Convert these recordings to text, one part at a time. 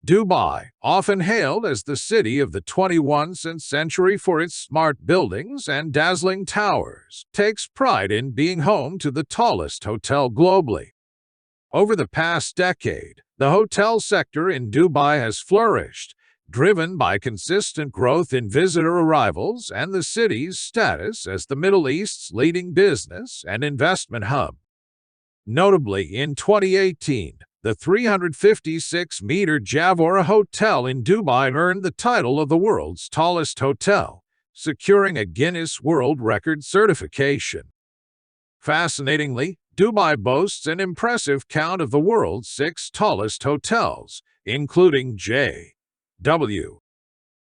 Dubai, often hailed as the city of the 21st century for its smart buildings and dazzling towers, takes pride in being home to the tallest hotel globally. Over the past decade, the hotel sector in Dubai has flourished, driven by consistent growth in visitor arrivals and the city's status as the Middle East's leading business and investment hub. Notably, in 2018, the 356-meter Javora Hotel in Dubai earned the title of the world's tallest hotel, securing a Guinness World Record certification. Fascinatingly, Dubai boasts an impressive count of the world's 6 tallest hotels, including J.W.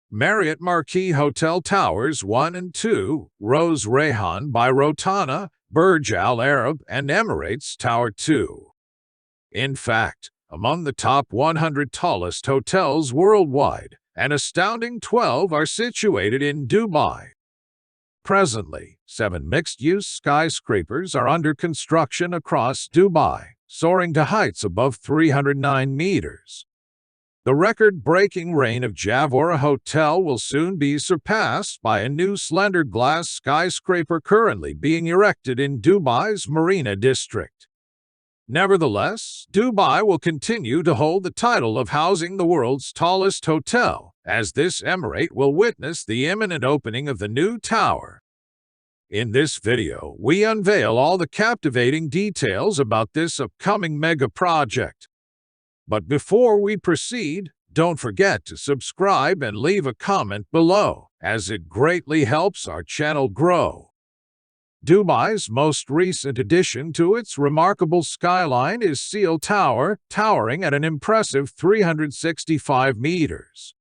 Marriott Marquis Hotel Towers 1 and 2, Rose Rayhan by Rotana, Burj Al Arab, and Emirates Tower 2. In fact, among the top 100 tallest hotels worldwide, an astounding 12 are situated in Dubai. Presently, 7 mixed-use skyscrapers are under construction across Dubai, soaring to heights above 309 meters. The record-breaking reign of Javora Hotel will soon be surpassed by a new slender glass skyscraper currently being erected in Dubai's Marina district. Nevertheless, Dubai will continue to hold the title of housing the world's tallest hotel, as this emirate will witness the imminent opening of the new tower. In this video, we unveil all the captivating details about this upcoming mega project. But before we proceed, don't forget to subscribe and leave a comment below, as it greatly helps our channel grow. Dubai's most recent addition to its remarkable skyline is Seal Tower, towering at an impressive 365 meters.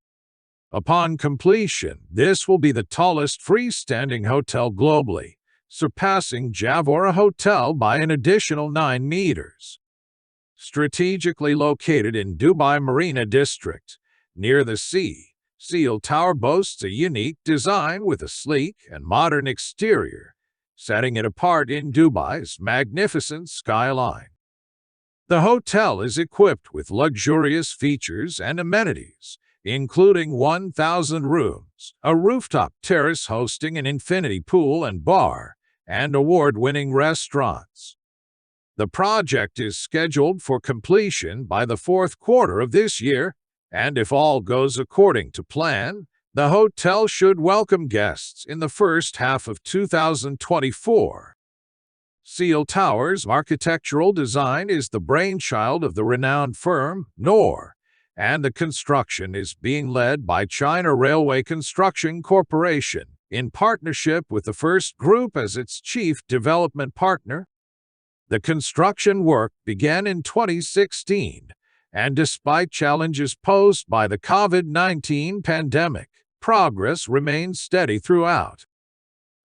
Upon completion, this will be the tallest freestanding hotel globally, surpassing Javora Hotel by an additional 9 meters. Strategically located in Dubai Marina District, near the sea, Seal Tower boasts a unique design with a sleek and modern exterior, setting it apart in Dubai's magnificent skyline. The hotel is equipped with luxurious features and amenities, including 1,000 rooms, a rooftop terrace hosting an infinity pool and bar, and award-winning restaurants. The project is scheduled for completion by the 4th quarter of this year, and if all goes according to plan, the hotel should welcome guests in the first half of 2024. Seal Tower's architectural design is the brainchild of the renowned firm, Noor, and the construction is being led by China Railway Construction Corporation, in partnership with the First Group as its chief development partner. The construction work began in 2016, and despite challenges posed by the COVID-19 pandemic, progress remained steady throughout.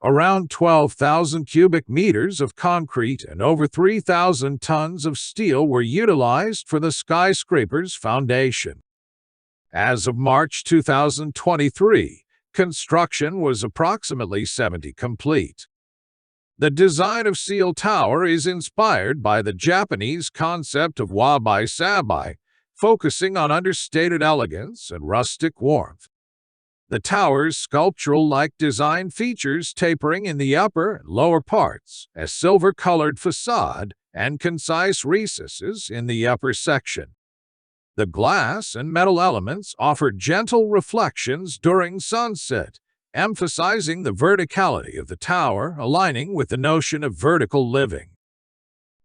Around 12,000 cubic meters of concrete and over 3,000 tons of steel were utilized for the skyscraper's foundation. As of March 2023, construction was approximately 70% complete. The design of Seal Tower is inspired by the Japanese concept of wabi-sabi, focusing on understated elegance and rustic warmth. The tower's sculptural-like design features tapering in the upper and lower parts, a silver-colored facade, and concise recesses in the upper section. The glass and metal elements offer gentle reflections during sunset, emphasizing the verticality of the tower, aligning with the notion of vertical living.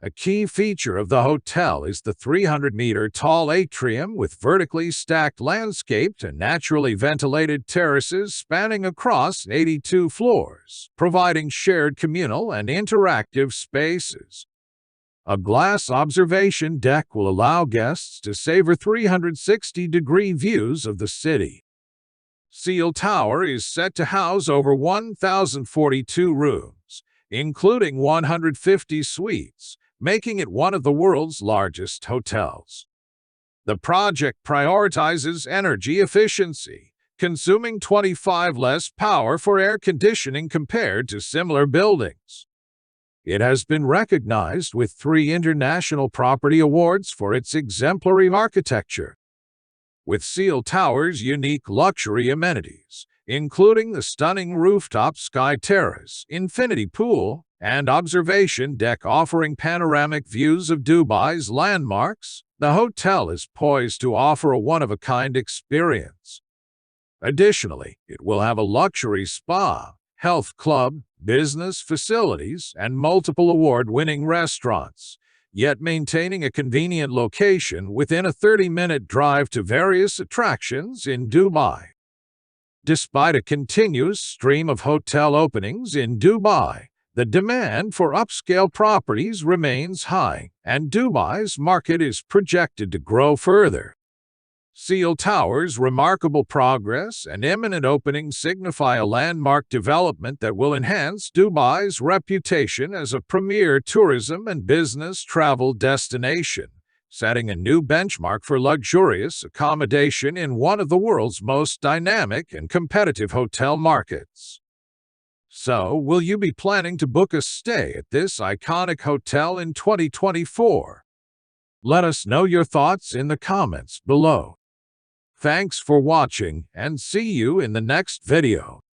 A key feature of the hotel is the 300-meter-tall atrium with vertically stacked landscaped and naturally ventilated terraces spanning across 82 floors, providing shared communal and interactive spaces. A glass observation deck will allow guests to savor 360-degree views of the city. Seal Tower is set to house over 1,042 rooms, including 150 suites, making it one of the world's largest hotels. The project prioritizes energy efficiency, consuming 25% less power for air conditioning compared to similar buildings. It has been recognized with 3 international property awards for its exemplary architecture. with Seal Tower's unique luxury amenities, including the stunning rooftop sky terrace, infinity pool, and observation deck offering panoramic views of Dubai's landmarks. The hotel is poised to offer a one-of-a-kind experience. Additionally, it will have a luxury spa, health club, business facilities, and multiple award-winning restaurants, yet maintaining a convenient location within a 30-minute drive to various attractions in Dubai. Despite a continuous stream of hotel openings in Dubai, the demand for upscale properties remains high, and Dubai's market is projected to grow further. Seal Tower's remarkable progress and imminent opening signify a landmark development that will enhance Dubai's reputation as a premier tourism and business travel destination, setting a new benchmark for luxurious accommodation in one of the world's most dynamic and competitive hotel markets. So, will you be planning to book a stay at this iconic hotel in 2024? Let us know your thoughts in the comments below. Thanks for watching, and see you in the next video.